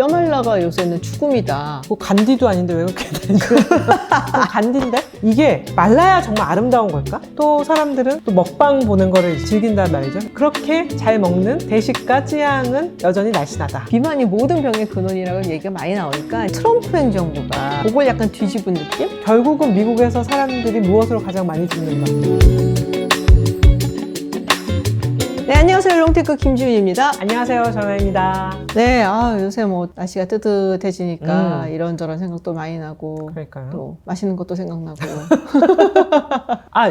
뼈말라가 요새는 죽음이다. 뭐 간디도 아닌데 왜 그렇게 다니죠? 간디인데? 이게 말라야 정말 아름다운 걸까? 또 사람들은 또 먹방 보는 거를 즐긴단 말이죠. 그렇게 잘 먹는 대식가 찌양은 여전히 날씬하다. 비만이 모든 병의 근원이라고 얘기가 많이 나오니까 트럼프 행정부가 그걸 약간 뒤집은 느낌? 결국은 미국에서 사람들이 무엇으로 가장 많이 죽는가? 네, 안녕하세요. 롱테크 김지윤입니다. 안녕하세요, 정아입니다. 네, 요새 뭐 날씨가 뜨뜻해지니까 이런저런 생각도 많이 나고 그러니까요. 또 맛있는 것도 생각나고.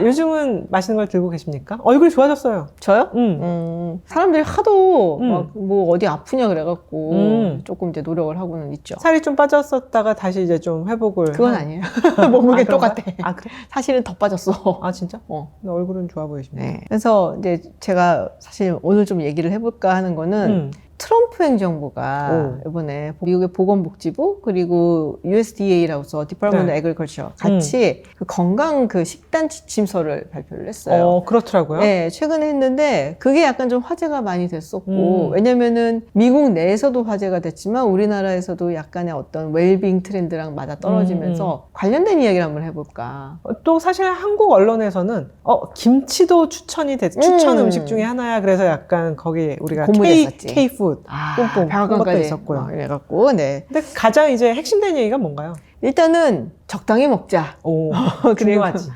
요즘은 맛있는 걸 들고 계십니까? 얼굴이 좋아졌어요. 저요? 사람들이 하도 막 뭐 어디 아프냐 그래갖고 조금 이제 노력을 하고는 있죠. 살이 좀 빠졌었다가 다시 이제 좀 회복을. 그건 아니에요. 몸무게 그런가요? 똑같아. 아, 그래? 사실은 더 빠졌어. 아, 진짜? 근데 얼굴은 좋아 보이십니다. 네. 그래서 이제 제가 사실 오늘 좀 얘기를 해볼까 하는 거는 트럼프 행정부가 이번에 미국의 보건복지부 그리고 USDA라고서 Department of Agriculture 같이 그 건강 그 식단 지침서를 발표를 했어요. 그렇더라고요. 네, 최근에 했는데 그게 약간 좀 화제가 많이 됐었고 왜냐면은 미국 내에서도 화제가 됐지만 우리나라에서도 약간의 어떤 웰빙 트렌드랑 맞아 떨어지면서 관련된 이야기를 한번 해볼까. 또 사실 한국 언론에서는 김치도 추천 음식 중에 하나야. 그래서 약간 거기 우리가 고무됐었지. K-푸드 뿜뿜 한 것도 있었고요. 이래갖고, 네. 근데 가장 이제 핵심된 얘기가 뭔가요? 일단은 적당히 먹자. 그리고 중요하지.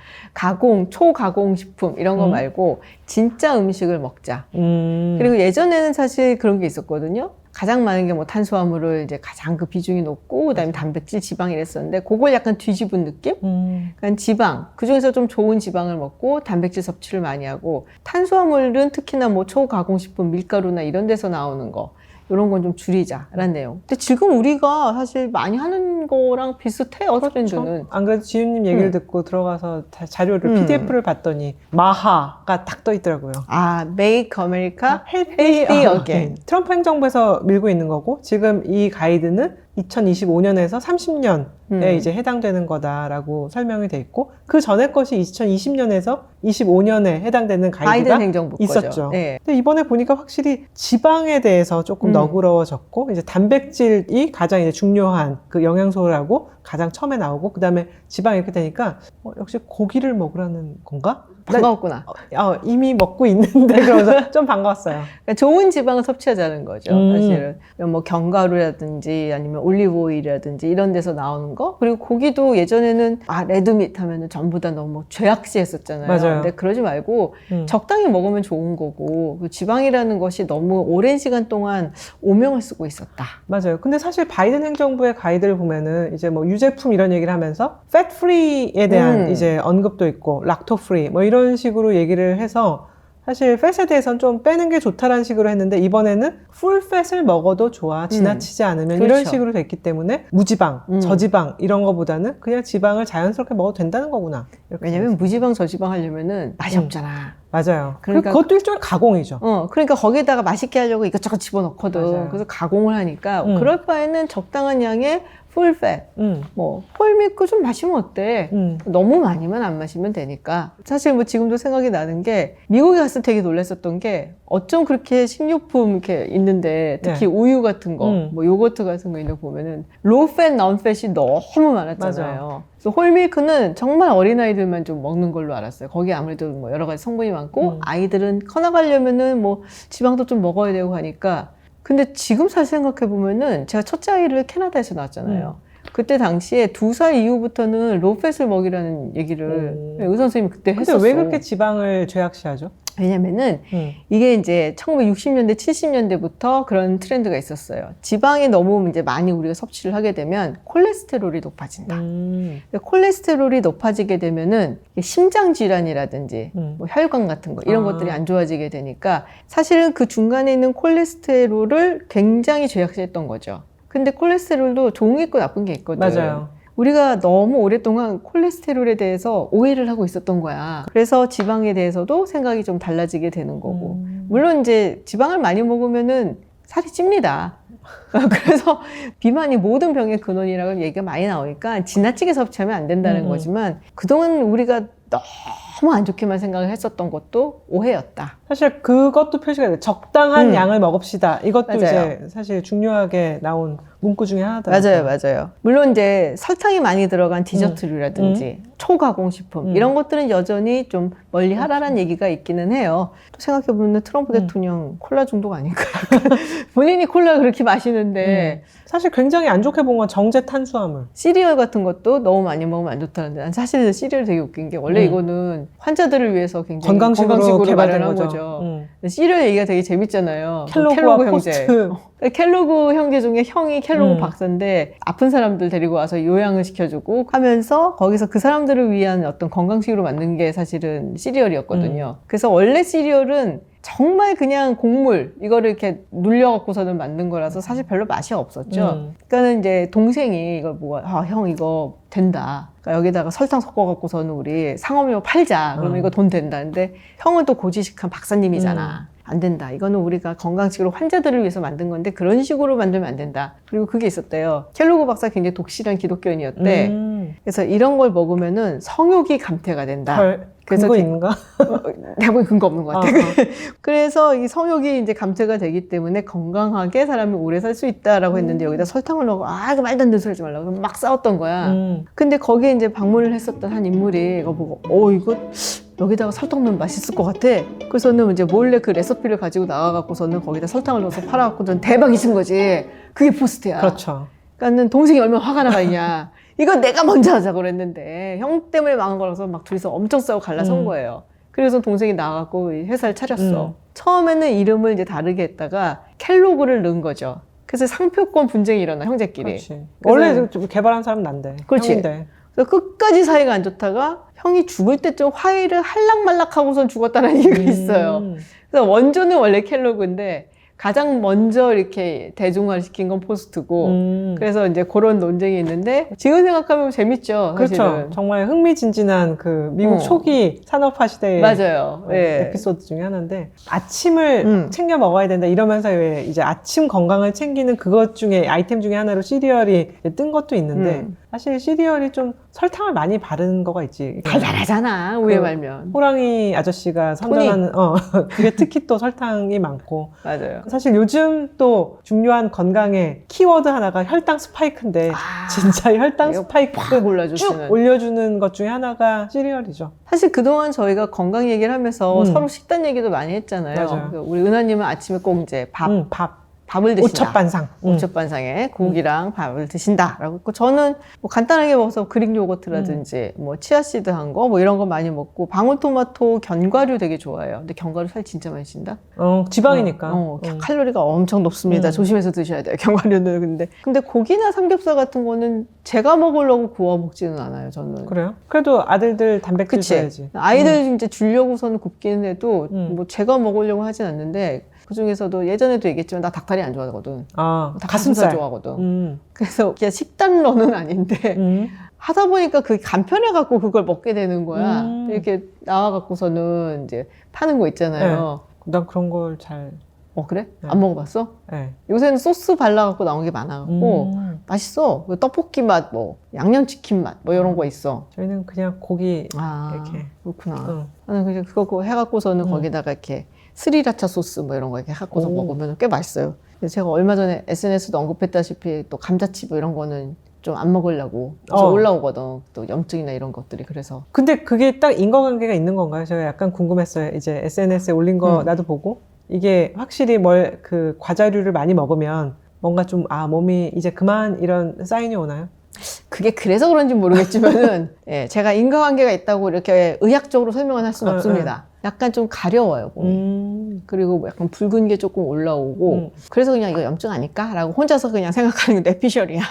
초가공 식품 이런 거 말고 진짜 음식을 먹자. 그리고 예전에는 사실 그런 게 있었거든요. 가장 많은 게 뭐 탄수화물을 이제 가장 그 비중이 높고 그다음에 단백질, 지방 이랬었는데 그걸 약간 뒤집은 느낌? 그러니까 지방, 그중에서 좀 좋은 지방을 먹고 단백질 섭취를 많이 하고 탄수화물은 특히나 뭐 초가공식품, 밀가루나 이런 데서 나오는 거 이런 건 좀 줄이자라는 내용. 근데 지금 우리가 사실 많이 하는 거랑 비슷해요, 트렌드는. 안 그래도 지윤님 얘기를 듣고 들어가서 자료를 PDF를 봤더니 마하가 딱 떠 있더라고요. Make America Healthy Healthy Again. 트럼프 행정부에서 밀고 있는 거고 지금 이 가이드는 2025년에서 30년에 이제 해당되는 거다라고 설명이 돼 있고 그 전에 것이 2020년에서 25년에 해당되는 가이드가 있었죠. 거죠. 네. 근데 이번에 보니까 확실히 지방에 대해서 조금 너그러워졌고 이제 단백질이 가장 이제 중요한 그 영양소라고 가장 처음에 나오고 그 다음에 지방 이렇게 되니까 역시 고기를 먹으라는 건가? 반가웠구나. 이미 먹고 있는데 그러면서 좀 반가웠어요. 그러니까 좋은 지방을 섭취하자는 거죠. 사실은 뭐 견과류라든지 아니면 올리브 오일이라든지 이런 데서 나오는 거. 그리고 고기도 예전에는 레드밋 하면은 전부 다 너무 죄악시했었잖아요. 맞아요. 근데 그러지 말고 적당히 먹으면 좋은 거고 그 지방이라는 것이 너무 오랜 시간 동안 오명을 쓰고 있었다. 맞아요. 근데 사실 바이든 행정부의 가이드를 보면은 이제 뭐 유제품 이런 얘기를 하면서 fat free에 대한 이제 언급도 있고 락토 프리 뭐 이런 식으로 얘기를 해서 사실 팻에 대해서는 좀 빼는 게 좋다라는 식으로 했는데 이번에는 풀팻을 먹어도 좋아 지나치지 않으면 그렇죠. 이런 식으로 됐기 때문에 무지방, 저지방 이런 거보다는 그냥 지방을 자연스럽게 먹어도 된다는 거구나. 왜냐면 무지방, 저지방 하려면은 맛이 없잖아. 맞아요. 그러니까 그것도 일종의 가공이죠. 그러니까 거기에다가 맛있게 하려고 이것저것 집어넣거든. 맞아요. 그래서 가공을 하니까 그럴 바에는 적당한 양의 풀팻, 뭐 홀밀크 좀 마시면 어때? 너무 많이만 안 마시면 되니까. 사실 뭐 지금도 생각이 나는 게 미국에 갔을 때 되게 놀랐었던 게 어쩜 그렇게 식료품 이렇게 있는데 특히 우유 같은 거, 뭐 요거트 같은 거 있는 거 보면은 로우팻, non-팻이 너무 많았잖아요. 맞아. 그래서 홀밀크는 정말 어린아이들만 좀 먹는 걸로 알았어요. 거기 아무래도 뭐 여러 가지 성분이 많고 아이들은 커나가려면은 뭐 지방도 좀 먹어야 되고 하니까. 근데 지금 사실 생각해 보면은 제가 첫째 아이를 캐나다에서 낳았잖아요. 그때 당시에 2살 이후부터는 로우팻을 먹이라는 얘기를 의사 선생님이 그때 했었어. 근데 왜 그렇게 지방을 죄악시하죠? 왜냐면은 이게 이제 1960년대, 70년대부터 그런 트렌드가 있었어요. 지방이 너무 이제 많이 우리가 섭취를 하게 되면 콜레스테롤이 높아진다. 콜레스테롤이 높아지게 되면은 심장 질환이라든지 뭐 혈관 같은 거 이런 것들이 안 좋아지게 되니까 사실은 그 중간에 있는 콜레스테롤을 굉장히 죄악시했던 거죠. 근데 콜레스테롤도 좋은 게 있고 나쁜 게 있거든. 맞아요. 우리가 너무 오랫동안 콜레스테롤에 대해서 오해를 하고 있었던 거야. 그래서 지방에 대해서도 생각이 좀 달라지게 되는 거고. 물론 이제 지방을 많이 먹으면은 살이 찝니다. 그래서 비만이 모든 병의 근원이라고 얘기가 많이 나오니까 지나치게 섭취하면 안 된다는 거지만 그동안 우리가 너무 안 좋게만 생각을 했었던 것도 오해였다. 사실 그것도 표시가 돼요. 적당한 양을 먹읍시다. 이것도 맞아요. 이제 사실 중요하게 나온 문구 중에 하나더라고요. 맞아요. 물론 이제 설탕이 많이 들어간 디저트류라든지 초가공식품 이런 것들은 여전히 좀 멀리 하라는 얘기가 있기는 해요. 또 생각해보면 트럼프 대통령 콜라 중독 아닌가? 본인이 콜라 그렇게 마시는데 사실 굉장히 안 좋게 본 건 정제 탄수화물. 시리얼 같은 것도 너무 많이 먹으면 안 좋다는데 난 사실 시리얼 되게 웃긴 게 원래 이거는 환자들을 위해서 굉장히 건강식으로 개발된 마련한 거죠. 시리얼 얘기가 되게 재밌잖아요. 켈로그와 형제. 포스트. 켈로그 형제 중에 형이 켈로그 박사인데 아픈 사람들 데리고 와서 요양을 시켜주고 하면서 거기서 그 사람들을 위한 어떤 건강식으로 만든 게 사실은 시리얼이었거든요. 그래서 원래 시리얼은 정말 그냥 곡물 이거를 이렇게 눌려갖고서는 만든 거라서 사실 별로 맛이 없었죠. 그러니까는 이제 동생이 이걸 보고 형 이거 된다. 그러니까 여기다가 설탕 섞어갖고서는 우리 상업용으로 팔자. 그러면 이거 돈 된다. 근데 형은 또 고지식한 박사님이잖아. 안 된다. 이거는 우리가 건강식으로 환자들을 위해서 만든 건데 그런 식으로 만들면 안 된다. 그리고 그게 있었대요. 켈로그 박사 굉장히 독실한 기독교인이었대. 그래서 이런 걸 먹으면은 성욕이 감퇴가 된다. 그래서 근거 있는가? 내가 보기엔 근거 없는 것 같아. 그래서 이 성욕이 이제 감퇴가 되기 때문에 건강하게 사람이 오래 살 수 있다라고 했는데 여기다 설탕을 넣고 이거 말도 안 되는 소리 하지 말라고 막 싸웠던 거야. 근데 거기에 이제 방문을 했었던 한 인물이 이거 보고 이거 여기다가 설탕 넣으면 맛있을 것 같아. 그래서는 이제 몰래 그 레시피를 가지고 나가갖고서는 거기다 설탕을 넣어서 팔아갖고는 대박이 친 거지. 그게 포스트야. 그렇죠. 그러니까는 동생이 얼마나 화가 나가 있냐. 이거 내가 먼저 하자고 그랬는데 형 때문에 망한 거라서 막 둘이서 엄청 싸우고 갈라선 거예요. 그래서 동생이 나가고 회사를 차렸어. 처음에는 이름을 이제 다르게 했다가 켈로그를 넣은 거죠. 그래서 상표권 분쟁이 일어나 형제끼리. 그렇지. 원래 좀 개발한 사람은 난데. 그렇지. 형인데. 그래서 끝까지 사이가 안 좋다가 형이 죽을 때쯤 화해를 할락말락하고선 죽었다는 얘기가 있어요. 그래서 원조는 원래 켈로그인데 가장 먼저 이렇게 대중화시킨 건 포스트고 그래서 이제 그런 논쟁이 있는데 지금 생각하면 재밌죠. 사실은. 그렇죠. 정말 흥미진진한 그 미국 초기 산업화 시대의 맞아요. 에피소드 중에 하나인데 아침을 챙겨 먹어야 된다 이러면서 왜 이제 아침 건강을 챙기는 그것 중에 아이템 중에 하나로 시리얼이 뜬 것도 있는데 사실 시리얼이 좀 설탕을 많이 바른 거가 있지. 달달하잖아 우유에 말면. 호랑이 아저씨가 선전하는 그게 특히 또 설탕이 많고. 맞아요. 사실 요즘 또 중요한 건강의 키워드 하나가 혈당 스파이크인데 진짜 혈당 스파이크 쭉 올려주는 것 중에 하나가 시리얼이죠. 사실 그동안 저희가 건강 얘기를 하면서 서로 식단 얘기도 많이 했잖아요. 맞아요. 우리 은하님은 아침에 꼭 이제 밥을 드신다. 오첩반상. 오첩반상에 고기랑 밥을 드신다라고 했고 저는 뭐 간단하게 먹어서 그릭 요거트라든지 뭐 치아씨드한 거 뭐 이런 거 많이 먹고 방울토마토 견과류 되게 좋아해요. 근데 견과류 살 진짜 많이 찐다? 지방이니까. 칼로리가 엄청 높습니다. 조심해서 드셔야 돼요. 견과류는. 근데 고기나 삼겹살 같은 거는 제가 먹으려고 구워 먹지는 않아요. 저는. 그래요? 그래도 아들들 단백질 줘야지. 아이들 이제 주려고서는 굽기는 해도 뭐 제가 먹으려고 하진 않는데 그 중에서도 예전에도 얘기했지만 나 닭다리 안 좋아하거든. 가슴살 좋아하거든. 그래서 그냥 식단러는 아닌데 하다 보니까 그게 간편해갖고 그걸 먹게 되는 거야. 이렇게 나와갖고서는 이제 파는 거 있잖아요. 네. 난 그런 걸 잘. 그래? 네. 안 먹어봤어? 네. 요새는 소스 발라갖고 나온 게 많아갖고 맛있어. 떡볶이 맛, 뭐 양념치킨 맛, 뭐 이런 거 있어. 저희는 그냥 고기 이렇게. 그렇구나. 나는 그냥 그거 해갖고서는 거기다가 이렇게 스리라차 소스 뭐 이런 거 이렇게 갖고서 먹으면 꽤 맛있어요. 제가 얼마 전에 SNS도 언급했다시피 또 감자칩 뭐 이런 거는 좀 안 먹으려고 올라오거든. 또 염증이나 이런 것들이 그래서. 근데 그게 딱 인과관계가 있는 건가요? 제가 약간 궁금했어요. 이제 SNS에 올린 거 나도 보고 이게 확실히 그 과자류를 많이 먹으면 뭔가 좀 몸이 이제 그만 이런 사인이 오나요? 그게 그래서 그런지 모르겠지만은 제가 인과관계가 있다고 이렇게 의학적으로 설명은 할 수는 없습니다. 약간 좀 가려워요, 몸이. 그리고 뭐 약간 붉은 게 조금 올라오고 그래서 그냥 이거 염증 아닐까? 라고 혼자서 그냥 생각하는 게 뇌피셜이야.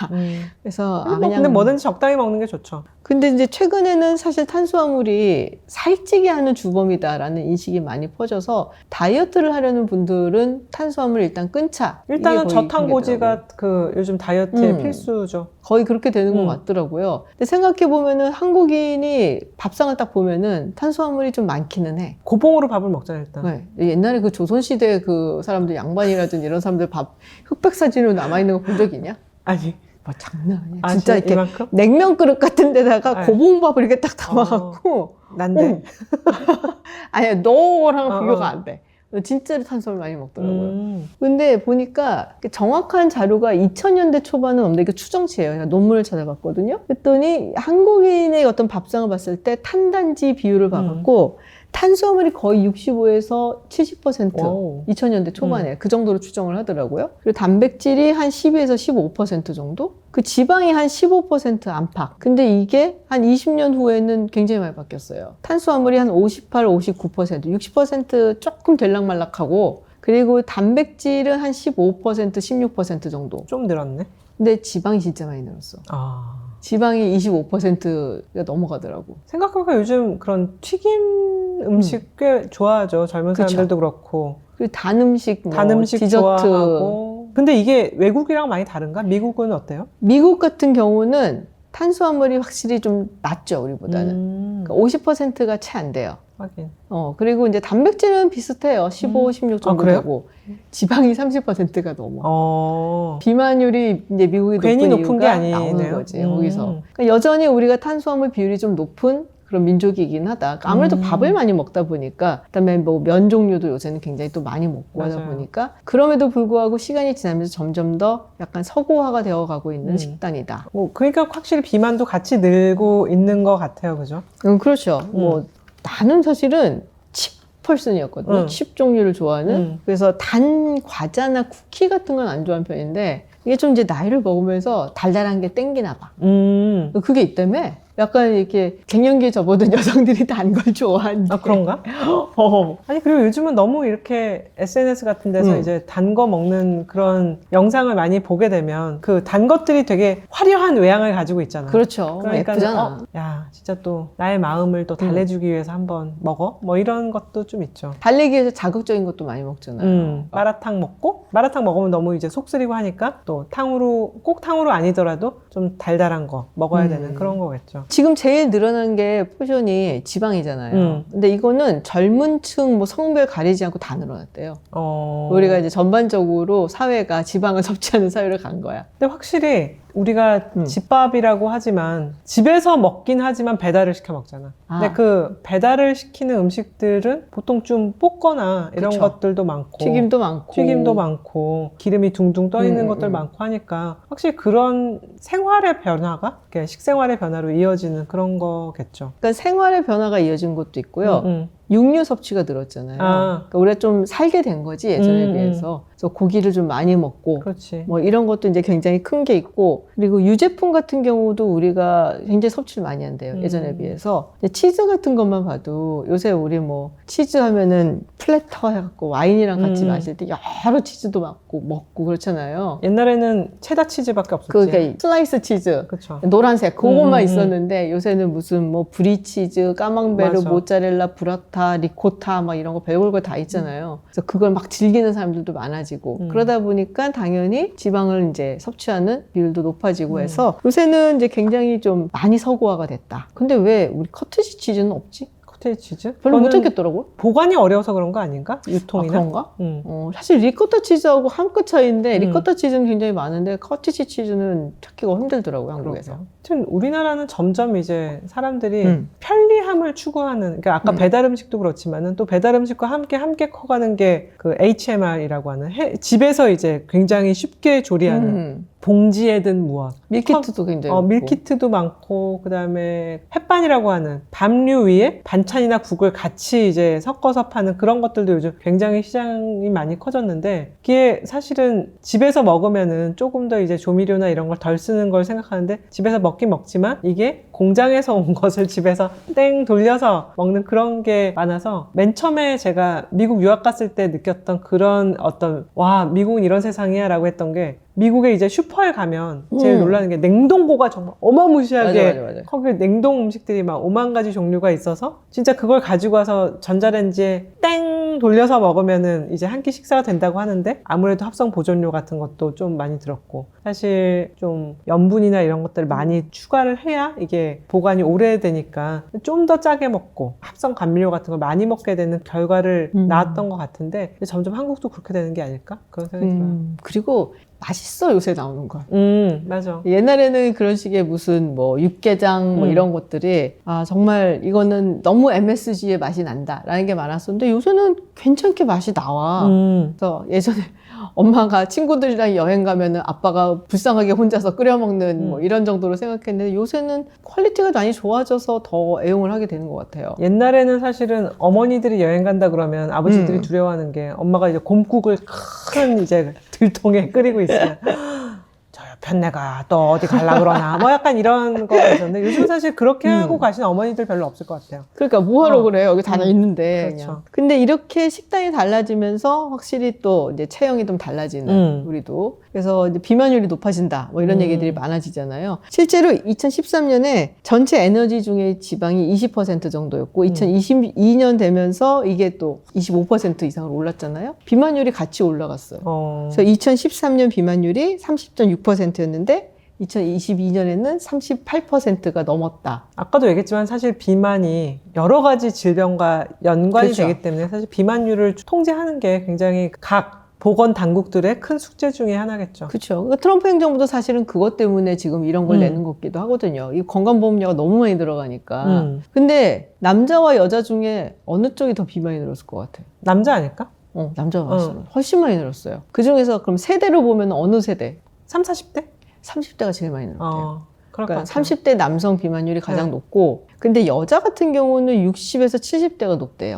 그래서 그냥 근데 뭐든지 적당히 먹는 게 좋죠. 근데 이제 최근에는 사실 탄수화물이 살찌게 하는 주범이다라는 인식이 많이 퍼져서 다이어트를 하려는 분들은 탄수화물을 일단 끊자. 일단은 저탄고지가 그 요즘 다이어트의 필수죠. 거의 그렇게 되는 것 같더라고요. 근데 생각해보면은 한국인이 밥상을 딱 보면은 탄수화물이 좀 많기는 해. 고봉으로 밥을 먹잖아요, 일단. 네. 옛날에 그 조선시대 그 사람들 양반이라든지 이런 사람들 밥 흑백 사진으로 남아있는 거 본 적 있냐? 아니. 뭐 장난 아니야. 아, 진짜 이렇게 이만큼? 냉면 그릇 같은 데다가 네. 고봉밥을 이렇게 딱 담아갖고 난데. 아니야 너랑 어, 비교가 어. 안 돼. 진짜로 탄수화물 많이 먹더라고요. 근데 보니까 정확한 자료가 2000년대 초반은 없는데 이게 추정치예요. 제가 논문을 찾아봤거든요. 그랬더니 한국인의 어떤 밥상을 봤을 때 탄단지 비율을 봐갖고 탄수화물이 거의 65에서 70% 오. 2000년대 초반에 그 정도로 추정을 하더라고요. 그리고 단백질이 한 12에서 15% 정도? 그 지방이 한 15% 안팎. 근데 이게 한 20년 후에는 굉장히 많이 바뀌었어요. 탄수화물이 한 58, 59%, 60% 조금 들락말락하고 그리고 단백질은 한 15%, 16% 정도. 좀 늘었네. 근데 지방이 진짜 많이 늘었어. 아. 지방이 25%가 넘어가더라고. 생각해보니까 요즘 그런 튀김 음식 꽤 좋아하죠. 젊은 그쵸. 사람들도 그렇고. 그리고 단 음식, 뭐 단 음식 디저트. 좋아하고. 근데 이게 외국이랑 많이 다른가? 미국은 어때요? 미국 같은 경우는 탄수화물이 확실히 좀 낮죠, 우리보다는. 그러니까 50%가 채 안 돼요. 하긴. 그리고 이제 단백질은 비슷해요. 15, 16 정도 그래요? 되고. 지방이 30%가 넘어. 비만율이 이제 미국이 괜히 높은 높은 게 이유가 아니네요. 나오는 거지, 거기서. 그러니까 여전히 우리가 탄수화물 비율이 좀 높은 그런 민족이긴 하다. 그러니까 아무래도 밥을 많이 먹다 보니까, 그다음에 뭐 면 종류도 요새는 굉장히 또 많이 먹고 하다 맞아요. 보니까, 그럼에도 불구하고 시간이 지나면서 점점 더 약간 서구화가 되어 가고 있는 식단이다. 뭐 그러니까 확실히 비만도 같이 늘고 있는 것 같아요, 그죠? 그렇죠. 뭐 나는 사실은 칩 펄슨이었거든요. 칩 종류를 좋아하는. 그래서 단 과자나 쿠키 같은 건 안 좋아하는 편인데 이게 좀 이제 나이를 먹으면서 달달한 게 땡기나 봐. 그게 있다며? 약간 이렇게 갱년기에 접어든 여성들이 단 걸 좋아하는데. 아, 그런가? 아니, 그리고 요즘은 너무 이렇게 SNS 같은 데서 이제 단 거 먹는 그런 영상을 많이 보게 되면 그 단 것들이 되게 화려한 외양을 가지고 있잖아. 그렇죠. 그러니까 예쁘잖아. 야, 진짜 또 나의 마음을 또 달래주기 위해서 한번 먹어? 뭐 이런 것도 좀 있죠. 달래기 위해서 자극적인 것도 많이 먹잖아요. 마라탕 먹고 마라탕 먹으면 너무 이제 속 쓰리고 하니까 또 탕후루 꼭 탕후루 아니더라도 좀 달달한 거 먹어야 되는 그런 거겠죠. 지금 제일 늘어난 게 포션이 지방이잖아요. 근데 이거는 젊은 층 뭐 성별 가리지 않고 다 늘어났대요. 우리가 이제 전반적으로 사회가 지방을 섭취하는 사회로 간 거야. 근데 확실히 우리가 집밥이라고 하지만 집에서 먹긴 하지만 배달을 시켜 먹잖아. 근데 그 배달을 시키는 음식들은 보통 좀 볶거나 이런 그쵸. 것들도 많고 튀김도 많고 기름이 둥둥 떠 있는 것들 많고 하니까 확실히 그런 생활의 변화가 식생활의 변화로 이어지는 그런 거겠죠. 그러니까 생활의 변화가 이어진 것도 있고요. 육류 섭취가 늘었잖아요. 그러니까 우리가 좀 살게 된 거지 예전에 비해서. 그래서 고기를 좀 많이 먹고 그렇지. 뭐 이런 것도 이제 굉장히 큰 게 있고, 그리고 유제품 같은 경우도 우리가 굉장히 섭취를 많이 한대요. 예전에 비해서. 근데 치즈 같은 것만 봐도 요새 우리 뭐 치즈 하면은 플래터 해갖고 와인이랑 같이 마실 때 여러 치즈도 먹고 그렇잖아요. 옛날에는 체다 치즈밖에 없었지. 그러니까 슬라이스 치즈. 그쵸. 노란색 그것만 있었는데 요새는 무슨 뭐 브리치즈, 까망베르, 맞아. 모짜렐라, 브라타, 리코타 막 이런 거 별걸 거 다 있잖아요. 그래서 그걸 막 즐기는 사람들도 많아지고 그러다 보니까 당연히 지방을 이제 섭취하는 비율도 높아지고 해서 요새는 이제 굉장히 좀 많이 서구화가 됐다. 근데 왜 우리 커티지 치즈는 없지? 커티지 치즈? 별로 못 그거는 찾겠더라고. 보관이 어려워서 그런 거 아닌가? 유통이나? 그런가? 사실 리코타 치즈하고 한 끗 차이인데 리코타 치즈는 굉장히 많은데 커티지 치즈는 찾기가 힘들더라고요, 한국에서. 하여튼 우리나라는 점점 이제 사람들이 편리함을 추구하는, 그러니까 아까 배달 음식도 그렇지만은 또 배달 음식과 함께 커가는 게 그 HMR이라고 하는 집에서 이제 굉장히 쉽게 조리하는 봉지에 든 무엇. 밀키트도 굉장히 많고. 밀키트도 많고, 그 다음에 햇반이라고 하는 밥류 위에 반찬이나 국을 같이 이제 섞어서 파는 그런 것들도 요즘 굉장히 시장이 많이 커졌는데, 그게 사실은 집에서 먹으면은 조금 더 이제 조미료나 이런 걸 덜 쓰는 걸 생각하는데, 집에서 먹긴 먹지만 이게 공장에서 온 것을 집에서 땡 돌려서 먹는 그런 게 많아서, 맨 처음에 제가 미국 유학 갔을 때 느꼈던 그런 어떤, 와, 미국은 이런 세상이야 라고 했던 게, 미국에 이제 슈퍼에 가면 제일 놀라는 게 냉동고가 정말 어마무시하게 맞아. 거기 냉동 음식들이 막 5만 가지 종류가 있어서 진짜 그걸 가지고 와서 전자레인지에 땡 돌려서 먹으면은 이제 한 끼 식사가 된다고 하는데, 아무래도 합성 보존료 같은 것도 좀 많이 들었고, 사실 좀 염분이나 이런 것들을 많이 추가를 해야 이게 보관이 오래되니까 좀 더 짜게 먹고 합성 감미료 같은 걸 많이 먹게 되는 결과를 낳았던 것 같은데, 점점 한국도 그렇게 되는 게 아닐까? 그런 생각이 들어요. 그리고 맛있어, 요새 나오는 건. 맞아. 옛날에는 그런 식의 무슨 뭐 육개장 뭐 이런 것들이 아 정말 이거는 너무 MSG의 맛이 난다라는 게 많았었는데 요새는 괜찮게 맛이 나와. 그래서 예전에 엄마가 친구들이랑 여행 가면은 아빠가 불쌍하게 혼자서 끓여 먹는 뭐 이런 정도로 생각했는데 요새는 퀄리티가 많이 좋아져서 더 애용을 하게 되는 것 같아요. 옛날에는 사실은 어머니들이 여행 간다 그러면 아버지들이 두려워하는 게 엄마가 이제 곰국을 큰 이제 들통에 끓이고 있어요. 저 편내가 또 어디 갈라 그러나 뭐 약간 이런 거가 있었는데 요즘 사실 그렇게 하고 가시는 어머니들 별로 없을 것 같아요. 그러니까 뭐하러 그래요? 여기 다 있는데. 그렇죠. 그냥. 근데 이렇게 식단이 달라지면서 확실히 또 이제 체형이 좀 달라지는 우리도. 그래서 이제 비만율이 높아진다. 뭐 이런 얘기들이 많아지잖아요. 실제로 2013년에 전체 에너지 중에 지방이 20% 정도였고 2022년 되면서 이게 또 25% 이상으로 올랐잖아요. 비만율이 같이 올라갔어요. 그래서 2013년 비만율이 30.6%였는데 2022년에는 38%가 넘었다. 아까도 얘기했지만 사실 비만이 여러 가지 질병과 연관이 그렇죠. 되기 때문에 사실 비만율을 통제하는 게 굉장히 각 보건 당국들의 큰 숙제 중에 하나겠죠. 그렇죠. 그러니까 트럼프 행정부도 사실은 그것 때문에 지금 이런 걸 내는 것 같기도 하거든요. 이 건강보험료가 너무 많이 들어가니까. 근데 남자와 여자 중에 어느 쪽이 더 비만이 늘었을 것 같아요? 남자 아닐까? 남자가 훨씬 많이 늘었어요. 그 중에서 그럼 세대로 보면 어느 세대? 30, 40대? 30대가 제일 많이 늘었대요. 그러니까 30대 남성 비만율이 가장 높고, 근데 여자 같은 경우는 60에서 70대가 높대요.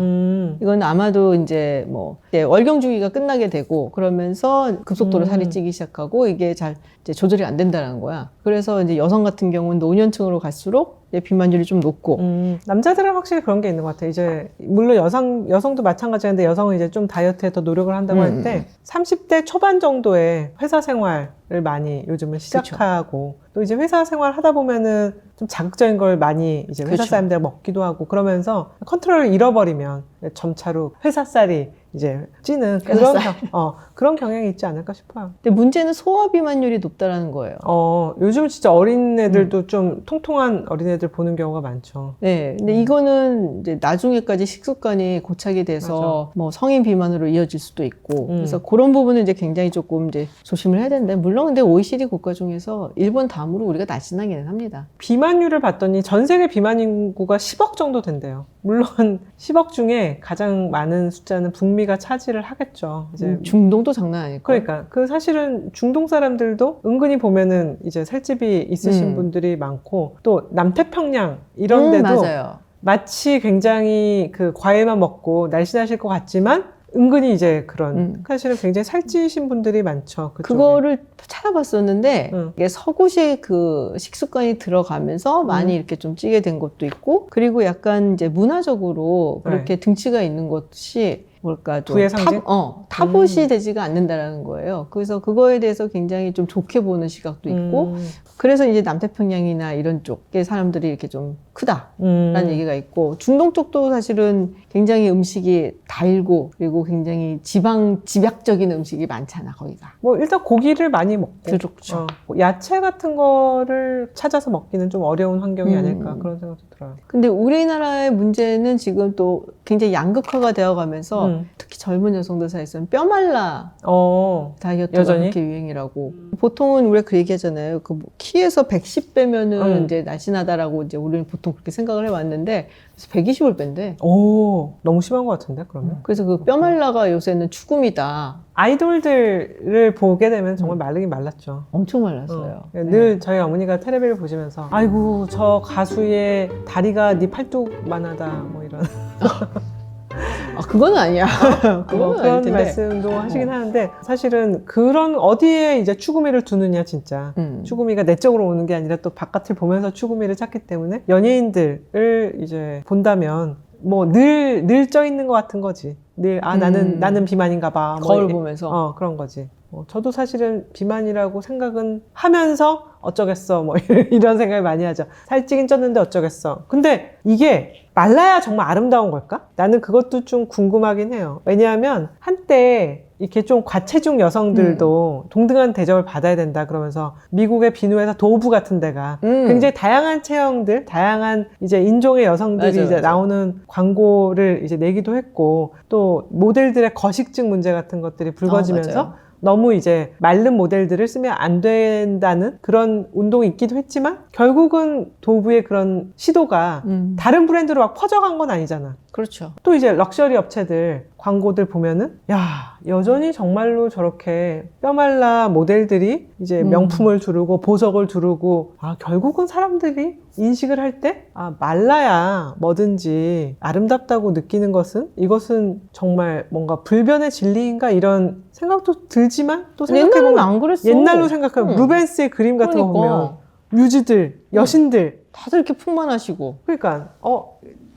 이건 아마도 이제 뭐 이제 월경 주기가 끝나게 되고 그러면서 급속도로 살이 찌기 시작하고 이게 잘 이제 조절이 안 된다는 거야. 그래서 이제 여성 같은 경우는 노년층으로 갈수록 이제 비만율이 좀 높고. 남자들은 확실히 그런 게 있는 것 같아요. 이제 물론 여성도 마찬가지인데 여성은 이제 좀 다이어트에 더 노력을 한다고 할 때 30대 초반 정도에 회사 생활을 많이 요즘은 시작하고 또 이제 회사 생활 하다 보면은 좀 자극적인 걸 많이 이제 회사 사람들 먹기도 하고 그러면서 컨트롤을 잃어버리면 점차로 회사살이 이제 찌는 그런 경향이 있지 않을까 싶어요. 근데 문제는 소화 비만율이 높다라는 거예요. 요즘 진짜 어린애들도 좀 통통한 어린애들 보는 경우가 많죠. 네. 근데 이거는 이제 나중에까지 식습관이 고착이 돼서 뭐 성인 비만으로 이어질 수도 있고 그래서 그런 부분은 이제 굉장히 조금 이제 조심을 해야 되는데 물론 근데 OECD 국가 중에서 일본 다음으로 우리가 날씬하기는 합니다. 비만율을 봤더니 전 세계 비만 인구가 10억 정도 된대요. 물론 10억 중에 가장 많은 숫자는 북미가 차지를 하겠죠. 이제 중동도 장난 아닐 거예요. 그러니까 그 사실은 중동 사람들도 은근히 보면은 이제 살집이 있으신 분들이 많고 또 남태평양 이런 데도 맞아요. 마치 굉장히 그 과일만 먹고 날씬하실 것 같지만 은근히 이제 그런 사실은 굉장히 살찌신 분들이 많죠. 그쪽에. 그거를 찾아봤었는데 이게 서구식 그 식습관이 들어가면서 많이 이렇게 좀 찌게 된 것도 있고 그리고 약간 이제 문화적으로 그렇게 등치가 있는 것이 뭘까 좀 부의 상징? 타봇이 되지가 않는다라는 거예요. 그래서 그거에 대해서 굉장히 좀 좋게 보는 시각도 있고 그래서 이제 남태평양이나 이런 쪽의 사람들이 이렇게 좀 크다라는 얘기가 있고 중동 쪽도 사실은 굉장히 음식이 달고 그리고 굉장히 집약적인 음식이 많잖아 거기가. 뭐 일단 고기를 많이 먹고 그렇죠. 야채 같은 거를 찾아서 먹기는 좀 어려운 환경이 아닐까 그런 생각도 들어요. 근데 우리나라의 문제는 지금 또 굉장히 양극화가 되어가면서 특히 젊은 여성들 사이에서는 뼈말라 다이어트가 여전히? 그렇게 유행이라고. 보통은 우리가 그 얘기하잖아요. 그 키에서 110 빼면은 이제 날씬하다라고 이제 우리는 보통 그렇게 생각을 해왔는데 그래서 120을 뺀대. 너무 심한 것 같은데 그러면? 그래서 그 뼈말라가 요새는 추금이다. 아이돌들을 보게 되면 정말 마르긴 말랐죠. 엄청 말랐어요. 늘 저희 어머니가 텔레비를 보시면서 아이고 저 가수의 다리가 네 팔뚝만하다 뭐 이런 그건 아니야. 그건 그런 텐데. 말씀도 하시긴 하는데 사실은 그런 어디에 이제 추구미를 두느냐 진짜 추구미가 내적으로 오는 게 아니라 또 바깥을 보면서 추구미를 찾기 때문에 연예인들을 이제 본다면 뭐 늘 쪄 있는 것 같은 거지. 늘 나는 비만인가 봐. 거울 보면서 그런 거지. 저도 사실은 비만이라고 생각은 하면서 어쩌겠어 뭐 이런 생각을 많이 하죠. 살찌긴 쪘는데 어쩌겠어. 근데 이게 말라야 정말 아름다운 걸까? 나는 그것도 좀 궁금하긴 해요. 왜냐하면 한때 이렇게 좀 과체중 여성들도 동등한 대접을 받아야 된다 그러면서 미국의 비누에서 도브 같은 데가 굉장히 다양한 체형들, 다양한 이제 인종의 여성들이 이제 나오는 광고를 이제 내기도 했고 또 모델들의 거식증 문제 같은 것들이 불거지면서 너무 이제 마른 모델들을 쓰면 안 된다는 그런 운동이 있기도 했지만 결국은 도브의 그런 시도가 다른 브랜드로 막 퍼져간 건 아니잖아. 그렇죠. 또 이제 럭셔리 업체들 광고들 보면은 야 여전히 정말로 저렇게 뼈말라 모델들이 이제 명품을 두르고 보석을 두르고 아 결국은 사람들이 인식을 할 때 아 말라야 뭐든지 아름답다고 느끼는 것은 이것은 정말 뭔가 불변의 진리인가 이런 생각도 들지만 또 옛날에는 생각해보면 안 그랬어. 옛날로 생각하면 루벤스의 그림 같은 거 보면 뮤즈들 여신들 다들 이렇게 풍만하시고. 그러니까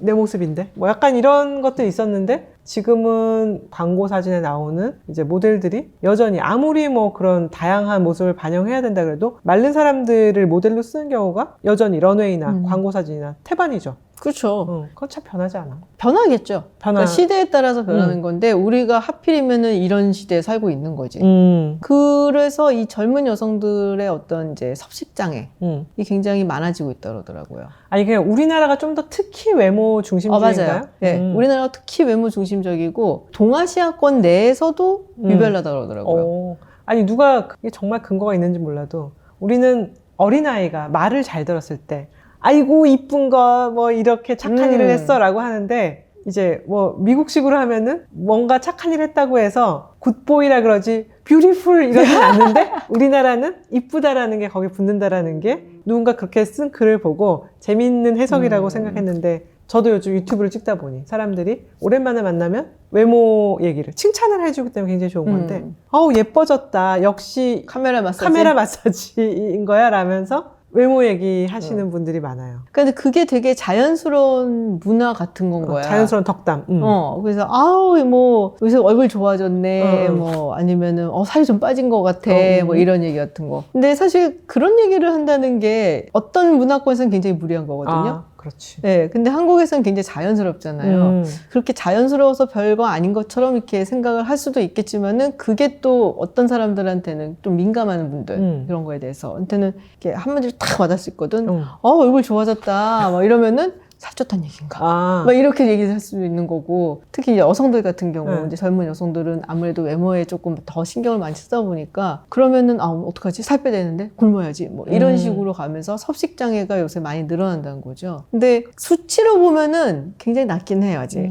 내 모습인데 뭐 약간 이런 것들이 있었는데 지금은 광고 사진에 나오는 이제 모델들이 여전히 아무리 뭐 그런 다양한 모습을 반영해야 된다 그래도 마른 사람들을 모델로 쓰는 경우가 여전히 런웨이나 광고 사진이나 태반이죠. 그렇죠. 그건 참 변하지 않아. 변하겠죠. 그러니까 시대에 따라서 변하는 건데 우리가 하필이면은 이런 시대에 살고 있는 거지. 그래서 이 젊은 여성들의 어떤 이제 섭식장애 이 굉장히 많아지고 있다 그러더라고요. 아니 그냥 우리나라가 좀 더 특히 외모 중심주의인가요? 맞아요. 네, 우리나라가 특히 외모 중심적이고 동아시아권 내에서도 유별나다 그러더라고요. 아니 누가 그게 정말 근거가 있는지 몰라도 우리는 어린아이가 말을 잘 들었을 때 아이고 이쁜 거 뭐 이렇게 착한 일을 했어 라고 하는데 이제 뭐 미국식으로 하면은 뭔가 착한 일 했다고 해서 굿보이라 그러지 뷰티풀 이러진 않는데 우리나라는 이쁘다라는 게 거기 붙는다라는 게 누군가 그렇게 쓴 글을 보고 재밌는 해석이라고 생각했는데 저도 요즘 유튜브를 찍다 보니 사람들이 오랜만에 만나면 외모 얘기를 칭찬을 해주기 때문에 굉장히 좋은 건데 예뻐졌다 역시 카메라 마사지인 거야 라면서 외모 얘기 하시는 분들이 많아요. 근데 그게 되게 자연스러운 문화 같은 건 거야. 자연스러운 덕담. 그래서 뭐 요새 얼굴 좋아졌네. 뭐 아니면은 살이 좀 빠진 것 같아. 뭐 이런 얘기 같은 거. 근데 사실 그런 얘기를 한다는 게 어떤 문화권에서는 굉장히 무리한 거거든요. 그렇지. 네, 근데 한국에서는 굉장히 자연스럽잖아요. 그렇게 자연스러워서 별거 아닌 것처럼 이렇게 생각을 할 수도 있겠지만은 그게 또 어떤 사람들한테는 좀 민감한 분들 이런 거에 대해서한테는 이렇게 한마디로 탁 와닿을 수 있거든. 얼굴 좋아졌다. 막 이러면은 살쪘다는 얘기인가? 막 이렇게 얘기를 할 수 있는 거고, 특히 이제 여성들 같은 경우, 이제 젊은 여성들은 아무래도 외모에 조금 더 신경을 많이 쓰다 보니까, 그러면은, 어떡하지? 살 빼야 되는데? 굶어야지. 뭐 이런 식으로 가면서 섭식장애가 요새 많이 늘어난다는 거죠. 근데 수치로 보면은 굉장히 낮긴 해요, 아직.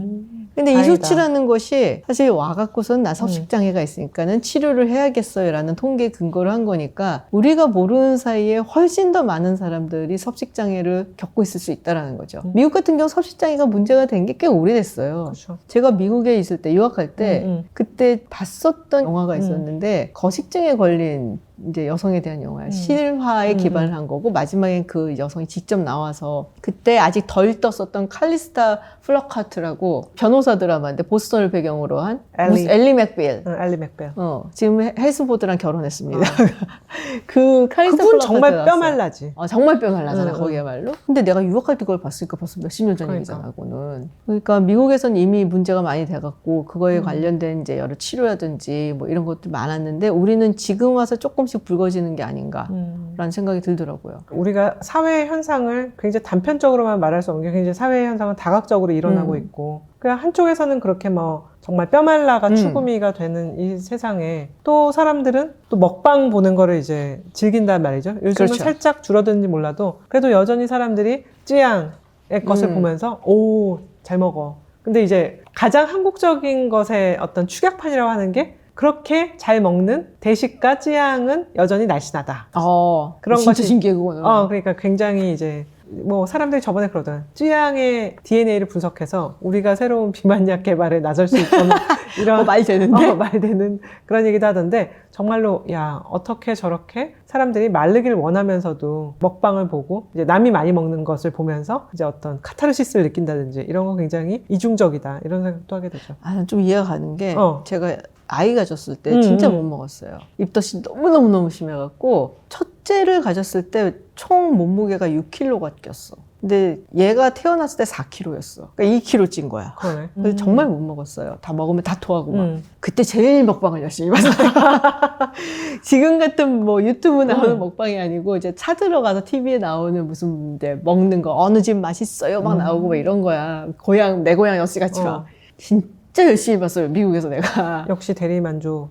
근데 다행이다. 이 수치라는 것이 사실 와갖고선 나 섭식장애가 있으니까는 치료를 해야겠어요 라는 통계 근거를 한 거니까 우리가 모르는 사이에 훨씬 더 많은 사람들이 섭식장애를 겪고 있을 수 있다는 거죠. 미국 같은 경우 섭식장애가 문제가 된 게 꽤 오래됐어요. 그렇죠. 제가 미국에 있을 때 유학할 때 그때 봤었던 영화가 있었는데 거식증에 걸린 이제 여성에 대한 영화야. 실화에 기반을 한 거고 마지막엔 그 여성이 직접 나와서 그때 아직 덜 떴었던 칼리스타 플러카트라고 변호사 드라마인데 보스턴을 배경으로 한 엘리 맥벨. 엘리 맥벨. 지금 헬스보드랑 결혼했습니다. 그 칼리스타 그분 플러카트 정말 나왔어요. 뼈말라지. 정말 뼈말라잖아 거기야말로. 근데 내가 유학할 때 그걸 봤으니까 벌써 몇십 년 전 얘기잖아 그거는. 그러니까 미국에선 이미 문제가 많이 돼갖고 그거에 관련된 이제 여러 치료라든지 뭐 이런 것도 많았는데 우리는 지금 와서 조금씩 붉어지는 게 아닌가라는 생각이 들더라고요. 우리가 사회 현상을 굉장히 단편적으로만 말할 수 없는 게 굉장히 사회 현상은 다각적으로 일어나고 있고 그냥 한쪽에서는 그렇게 뭐 정말 뼈말라가 추구미가 되는 이 세상에 또 사람들은 또 먹방 보는 거를 이제 즐긴단 말이죠. 요즘은 그렇죠. 살짝 줄어드는지 몰라도 그래도 여전히 사람들이 쯔양의 것을 보면서 잘 먹어. 근데 이제 가장 한국적인 것의 어떤 축약판이라고 하는 게 그렇게 잘 먹는 대식가 쯔양은 여전히 날씬하다. 그런 진짜 것이 신기해 그거는. 그러니까 굉장히 이제 뭐 사람들이 저번에 그러더라. 쯔양의 DNA를 분석해서 우리가 새로운 비만약 개발에 나설 수 있거나 이런 말 되는데 말 되는 그런 얘기도 하던데 정말로 야 어떻게 저렇게 사람들이 마르기를 원하면서도 먹방을 보고 이제 남이 많이 먹는 것을 보면서 이제 어떤 카타르시스를 느낀다든지 이런 건 굉장히 이중적이다 이런 생각도 하게 되죠. 좀 이해가 가는 게 제가 아이 가졌을 때 진짜 못 먹었어요. 입덧이 너무너무 심해갖고 첫째를 가졌을 때 총 몸무게가 6kg가 꼈어. 근데 얘가 태어났을 때 4kg였어. 그러니까 2kg 찐 거야. 그러네. 그래서 정말 못 먹었어요. 다 먹으면 다 토하고 막. 그때 제일 먹방을 열심히 봤어요. 지금 같은 뭐 유튜브 나오는 먹방이 아니고 이제 차 들어가서 TV에 나오는 무슨 이제 먹는 거 어느 집 맛있어요 막 나오고 막 이런 거야. 내 고향 여씨 같이 막. 진짜 진짜 열심히 봤어요. 미국에서 내가. 역시 대리만족.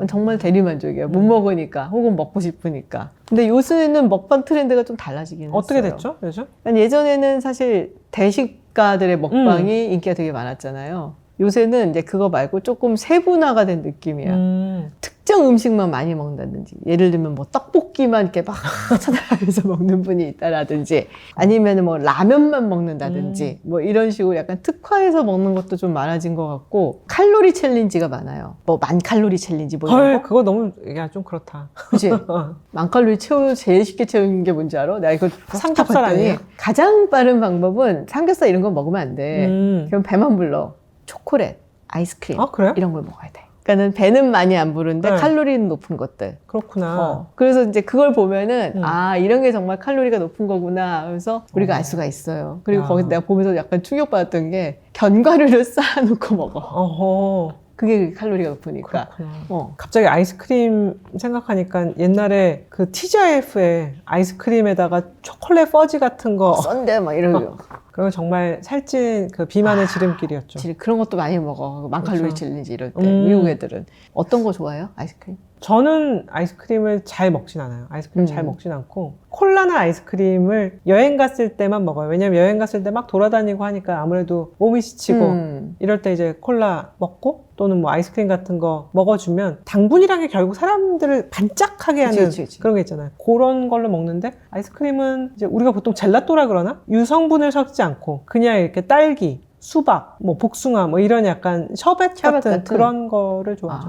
정말 대리만족이에요. 못 먹으니까 혹은 먹고 싶으니까. 근데 요새는 먹방 트렌드가 좀 달라지긴 했어요. 어떻게 됐죠? 요즘? 그러니까 예전에는 사실 대식가들의 먹방이 인기가 되게 많았잖아요. 요새는 이제 그거 말고 조금 세분화가 된 느낌이야. 특정 음식만 많이 먹는다든지, 예를 들면 뭐 떡볶이만 이렇게 막 찾아가면서 먹는 분이 있다라든지, 아니면 뭐 라면만 먹는다든지, 뭐 이런 식으로 약간 특화해서 먹는 것도 좀 많아진 것 같고, 칼로리 챌린지가 많아요. 뭐 10,000칼로리 챌린지 뭐 이런 거. 그거 너무 야 좀 그렇다. 그치? 10,000칼로리 제일 쉽게 채우는 게 뭔지 알아? 내가 이거 삼겹살 아니에요? 가장 빠른 방법은 삼겹살 이런 거 먹으면 안 돼. 그럼 배만 불러. 초콜릿, 아이스크림 그래요? 이런 걸 먹어야 돼. 그러니까는 배는 많이 안 부른데 네. 칼로리는 높은 것들. 그렇구나. 그래서 이제 그걸 보면은 이런 게 정말 칼로리가 높은 거구나. 그래서 우리가 알 수가 있어요. 그리고 거기서 내가 보면서 약간 충격받았던 게 견과류를 쌓아놓고 먹어. 어허. 그게 칼로리가 높으니까. 그렇구나. 갑자기 아이스크림 생각하니까 옛날에 그 TGIF에 아이스크림에다가 초콜릿 퍼지 같은 거 썬데 막 이러고. 그런 거 정말 살찐 그 비만의 지름길이었죠. 그런 것도 많이 먹어. 10,000칼로리 그렇죠. 챌린지 이럴 때. 미국 애들은. 어떤 거 좋아해요? 아이스크림? 저는 아이스크림을 잘 먹진 않아요. 아이스크림 잘 먹진 않고 콜라나 아이스크림을 여행 갔을 때만 먹어요. 왜냐면 여행 갔을 때 막 돌아다니고 하니까 아무래도 몸이 지치고 이럴 때 이제 콜라 먹고 또는 뭐 아이스크림 같은 거 먹어주면 당분이란 게 결국 사람들을 반짝하게 하는 그치. 그런 게 있잖아요. 그런 걸로 먹는데 아이스크림은 이제 우리가 보통 젤라또라 그러나? 유성분을 섞지 않고 그냥 이렇게 딸기, 수박, 뭐 복숭아 뭐 이런 약간 셔벳 같은 그런 거를 좋아하죠.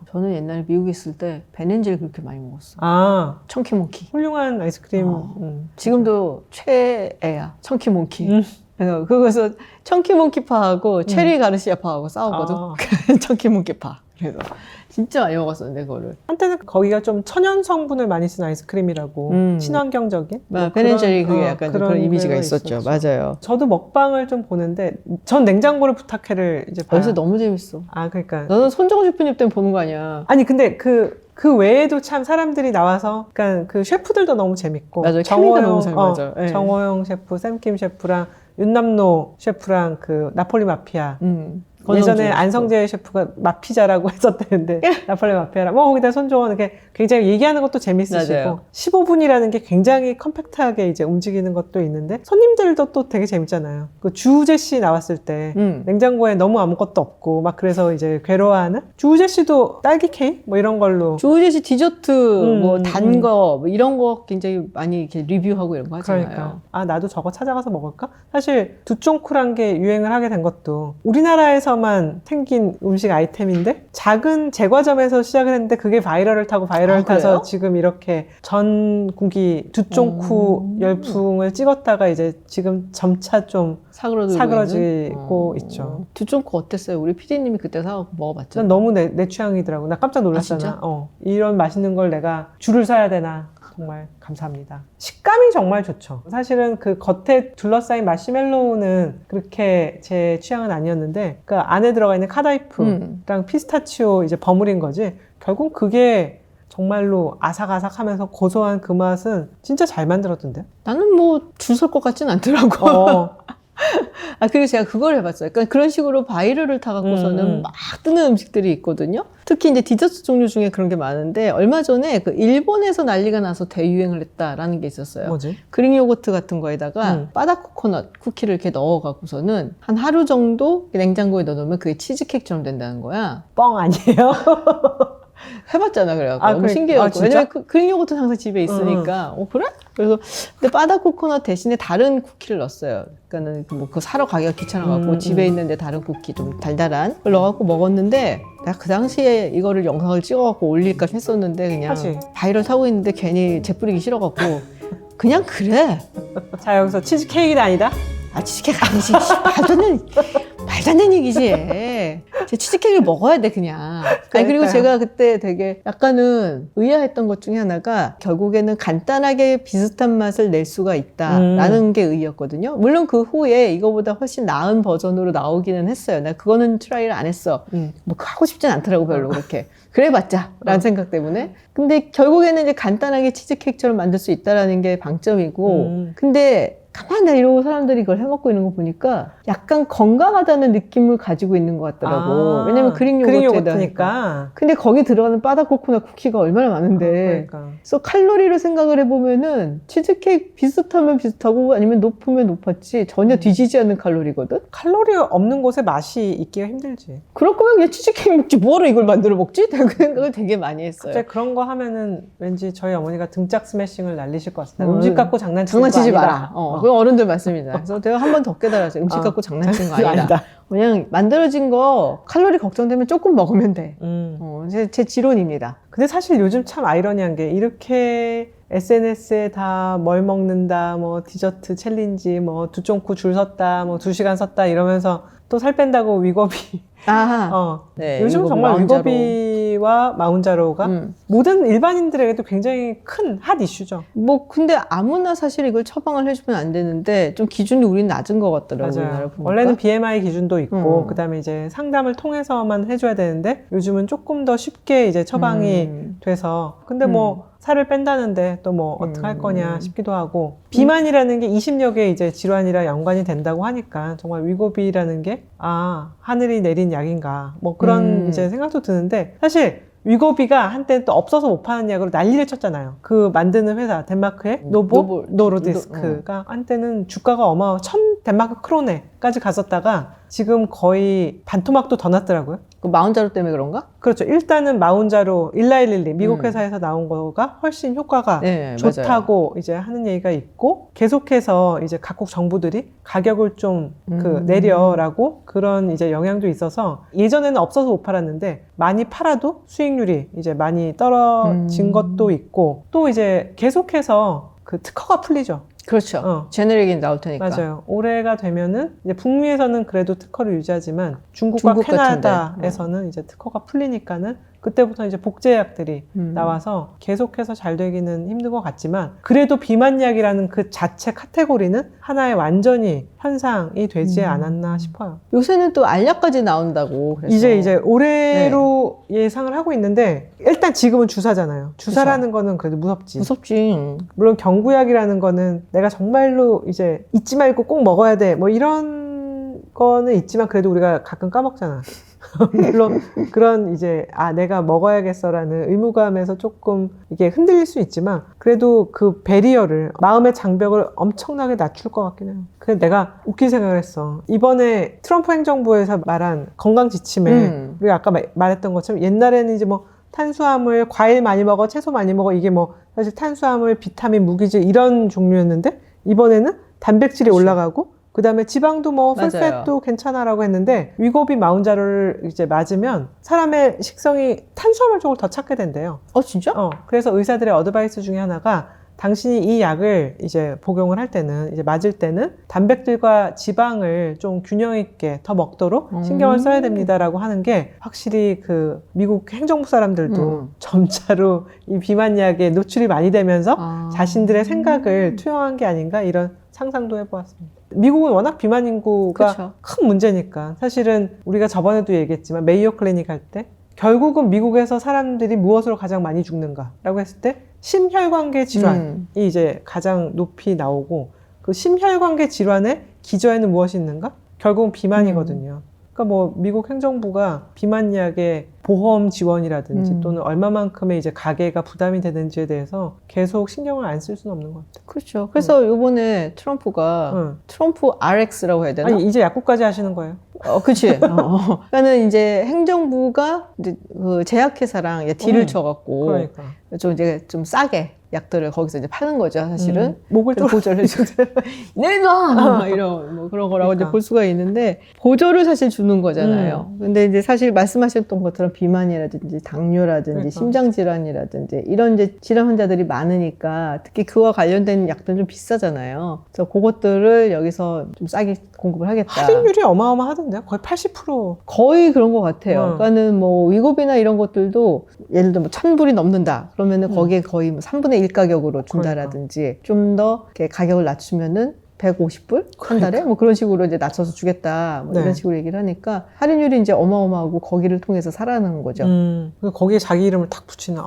저는 옛날에 미국에 있을 때 베넨젤 그렇게 많이 먹었어. 청키몽키. 훌륭한 아이스크림. 지금도 최애야. 청키몽키. 그래서 청키몽키파하고 체리 가르시아파하고 싸우거든. 청키몽키파. 그래서 진짜 많이 먹었었는데 그거를. 한때는 거기가 좀 천연 성분을 많이 쓴 아이스크림이라고 친환경적인 베넨젤이 그게 약간 그런 이미지가 있었죠. 맞아요. 저도 먹방을 좀 보는데 전 냉장고를 부탁해를 이제 봐요. 벌써 너무 재밌어. 그러니까 너는 손정우 셰프님 때문에 보는 거 아니야. 아니 근데 그 외에도 참 사람들이 나와서 그러니까 그 셰프들도 너무 재밌고 맞아요. 케미가 너무 잘 맞아. 정호영 셰프, 샘킴 셰프랑 윤남노 셰프랑 그 나폴리 마피아 예전에 안성재 셰프가 마피자라고 했었대는데 나폴레 마피아라 거기다 손정원 이렇게 굉장히 얘기하는 것도 재밌으시고 맞아요. 15분이라는 게 굉장히 컴팩트하게 이제 움직이는 것도 있는데 손님들도 또 되게 재밌잖아요. 그 주우재 씨 나왔을 때 냉장고에 너무 아무것도 없고 막 그래서 이제 괴로워하는 주우재 씨도 딸기 케이크 뭐 이런 걸로 주우재 씨 디저트 뭐 단 거 뭐 이런 거 굉장히 많이 이렇게 리뷰하고 이런 거 하잖아요. 그러니까 나도 저거 찾아가서 먹을까? 사실 두쫑쿨한 게 유행을 하게 된 것도 우리나라에서만 생긴 음식 아이템인데 작은 제과점에서 시작을 했는데 그게 바이럴을 타고 바이럴을 타서 지금 이렇게 전국이 두쫑쿠 열풍을 찍었다가 이제 지금 점차 좀 사그러지고 있죠. 두쫑쿠 어땠어요? 우리 PD님이 그때 사갖고 먹어봤죠? 난 너무 내 취향이더라고. 나 깜짝 놀랐잖아. 이런 맛있는 걸 내가 줄을 서야 되나. 정말 감사합니다. 식감이 정말 좋죠. 사실은 그 겉에 둘러싸인 마시멜로우는 그렇게 제 취향은 아니었는데 그 안에 들어가 있는 카다이프랑 피스타치오 이제 버무린 거지. 결국 그게 정말로 아삭아삭하면서 고소한 그 맛은 진짜 잘 만들었던데. 나는 뭐 줄 설 것 같진 않더라고. 그리고 제가 그걸 해봤어요. 그러니까 그런 식으로 바이럴을 타갖고서는 막 뜨는 음식들이 있거든요. 특히 이제 디저트 종류 중에 그런 게 많은데, 얼마 전에 그 일본에서 난리가 나서 대유행을 했다라는 게 있었어요. 뭐지? 그릭 요거트 같은 거에다가 바다 코코넛 쿠키를 이렇게 넣어갖고서는 한 하루 정도 냉장고에 넣어놓으면 그게 치즈케이크처럼 된다는 거야. 뻥 아니에요? 해봤잖아. 그래갖고 너무 신기해갖고. 왜냐면 그릭 요거트 항상 집에 있으니까. 그래? 그래서 근데 바다 코코넛 대신에 다른 쿠키를 넣었어요. 그러니까는 뭐 그거 사러 가기가 귀찮아갖고 집에 있는데 다른 쿠키 좀 달달한 걸 넣어갖고 먹었는데, 내가 그 당시에 이거를 영상을 찍어갖고 올릴까 했었는데 그냥 바이럴 타고 있는데 괜히 재뿌리기 싫어갖고 그냥 그래. 자, 여기서 치즈케이크는 아니다? 치즈케이크 아니지. 말도 안 되는 얘기지. 제 치즈케이크를 먹어야 돼, 그냥. 그리고 제가 그때 되게 약간은 의아했던 것 중에 하나가 결국에는 간단하게 비슷한 맛을 낼 수가 있다라는 게 의의였거든요. 물론 그 후에 이거보다 훨씬 나은 버전으로 나오기는 했어요. 나 그거는 트라이를 안 했어. 뭐 하고 싶진 않더라고, 별로 그렇게. 그래봤자 라는 생각 때문에. 근데 결국에는 이제 간단하게 치즈케이크처럼 만들 수 있다라는 게 방점이고, 근데 가만히 이러고 사람들이 이걸 해먹고 있는 거 보니까 약간 건강하다는 느낌을 가지고 있는 것 같더라고. 왜냐면 그릭 요거트니까. 근데 거기 들어가는 바다 코코넛 쿠키가 얼마나 많은데. 그러니까. 그래서 칼로리를 생각을 해보면은 치즈케이크 비슷하면 비슷하고 아니면 높으면 높았지 전혀 뒤지지 않는 칼로리거든. 칼로리 없는 곳에 맛이 있기가 힘들지. 그럴 거면 그냥 치즈케이크 먹지 뭐하러 이걸 만들어 먹지? 그 생각을 되게 많이 했어요. 갑자기 그런 거 하면은 왠지 저희 어머니가 등짝 스매싱을 날리실 것 같습니다. 음식 갖고 장난치지 마라. 그건 어른들 말씀입니다. 그래서 제가 한 번 더 깨달았어요. 음식 갖고 장난치는 거 아니다. 그냥 만들어진 거 칼로리 걱정되면 조금 먹으면 돼. 제 지론입니다. 근데 사실 요즘 참 아이러니한 게 이렇게 SNS에 다 뭘 먹는다, 뭐 디저트 챌린지, 뭐 두쫑쿠 줄 섰다, 뭐 2시간 섰다 이러면서 또 살 뺀다고 위거비. 네, 요즘 정말 마운자로. 위거비와 마운자로가 모든 일반인들에게도 굉장히 큰 핫 이슈죠. 뭐 근데 아무나 사실 이걸 처방을 해주면 안 되는데 좀 기준이 우린 낮은 것 같더라고요. 맞아요. 원래는 BMI 기준도 있고 그다음에 이제 상담을 통해서만 해줘야 되는데 요즘은 조금 더 쉽게 이제 처방이 돼서 근데 뭐 살을 뺀다는데 또 뭐 어떡할 거냐 싶기도 하고 비만이라는 게 20여 개의 이제 질환이랑 연관이 된다고 하니까 정말 위고비라는 게 하늘이 내린 약인가 뭐 그런 이제 생각도 드는데 사실 위고비가 한때 또 없어서 못 파는 약으로 난리를 쳤잖아요. 그 만드는 회사 덴마크의 노보 노르디스크가 한때는 주가가 어마어마 1000 덴마크 크로네까지 갔었다가 지금 거의 반토막도 더 났더라고요. 그 마운자로 때문에 그런가? 그렇죠. 일단은 마운자로 1111 미국 회사에서 나온 거가 훨씬 효과가 좋다고 맞아요. 이제 하는 얘기가 있고 계속해서 이제 각국 정부들이 가격을 좀 내려라고 그런 이제 영향도 있어서 예전에는 없어서 못 팔았는데 많이 팔아도 수익률이 이제 많이 떨어진 것도 있고 또 이제 계속해서 그 특허가 풀리죠. 그렇죠. 제네릭이 나올 테니까. 맞아요. 올해가 되면은 이제 북미에서는 그래도 특허를 유지하지만 중국과 캐나다에서는 이제 특허가 풀리니까는 그때부터 이제 복제약들이 나와서 계속해서 잘 되기는 힘든 것 같지만 그래도 비만약이라는 그 자체 카테고리는 하나의 완전히 현상이 되지 않았나 싶어요. 요새는 또 알약까지 나온다고. 그래서. 이제 올해로 예상을 하고 있는데 일단 지금은 주사잖아요. 주사라는 거는 그래도 무섭지. 물론 경구약이라는 거는 내가 정말로 이제 잊지 말고 꼭 먹어야 돼. 뭐 이런 거는 있지만 그래도 우리가 가끔 까먹잖아. 물론 그런 이제 내가 먹어야겠어라는 의무감에서 조금 이게 흔들릴 수 있지만 그래도 그 배리어를 마음의 장벽을 엄청나게 낮출 것 같긴 해요. 그래서 내가 웃긴 생각을 했어. 이번에 트럼프 행정부에서 말한 건강 지침에 우리가 아까 말했던 것처럼 옛날에는 이제 뭐 탄수화물, 과일 많이 먹어, 채소 많이 먹어 이게 뭐 사실 탄수화물, 비타민, 무기질 이런 종류였는데 이번에는 단백질이 올라가고 그 다음에 지방도 뭐 풀팻도 괜찮아라고 했는데 위고비 마운자로를 이제 맞으면 사람의 식성이 탄수화물 쪽을 더 찾게 된대요. 진짜? 그래서 의사들의 어드바이스 중에 하나가 당신이 이 약을 이제 복용을 할 때는 이제 맞을 때는 단백질과 지방을 좀 균형 있게 더 먹도록 신경을 써야 됩니다라고 하는 게 확실히 그 미국 행정부 사람들도 점차로 이 비만약에 노출이 많이 되면서 자신들의 생각을 투영한 게 아닌가 이런 상상도 해보았습니다. 미국은 워낙 비만 인구가 큰 문제니까 사실은 우리가 저번에도 얘기했지만 메이오 클리닉 할 때 결국은 미국에서 사람들이 무엇으로 가장 많이 죽는가라고 했을 때 심혈관계 질환이 이제 가장 높이 나오고 그 심혈관계 질환의 기저에는 무엇이 있는가? 결국은 비만이거든요. 그러니까 뭐 미국 행정부가 비만약의 보험 지원이라든지 또는 얼마만큼의 이제 가계가 부담이 되는지에 대해서 계속 신경을 안 쓸 수는 없는 것 같아요. 그렇죠. 그래서 요번에 트럼프가 트럼프 RX라고 해야 되나? 아니 이제 약국까지 하시는 거예요. 그치. 그러니까는 이제 행정부가 이제 그 제약회사랑 딜을 쳐갖고 그러니까. 좀 싸게 약들을 거기서 이제 파는 거죠, 사실은. 목을 또 보조해주고. 내놔! 이런, 뭐 그런 거라고 이제 볼 수가 있는데, 보조를 사실 주는 거잖아요. 근데 이제 사실 말씀하셨던 것처럼 비만이라든지 당뇨라든지 심장질환이라든지 이런 이제 질환 환자들이 많으니까 특히 그와 관련된 약들은 좀 비싸잖아요. 그래서 그것들을 여기서 좀 싸게 공급을 하겠다. 할인율이 어마어마하던데요? 거의 80%. 거의 그런 것 같아요. 그러니까는 뭐 위고비나 이런 것들도 예를 들어 뭐 1,000불이 넘는다. 그러면은 거기에 거의 뭐 3분의 1 가격으로 준다라든지 좀 더 이렇게 가격을 낮추면은 150불? 한 달에? 뭐 그런 식으로 이제 낮춰서 주겠다. 뭐 네. 이런 식으로 얘기를 하니까 할인율이 이제 어마어마하고 거기를 통해서 살아나는 거죠. 거기에 자기 이름을 딱 붙이는,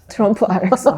트럼프 RX.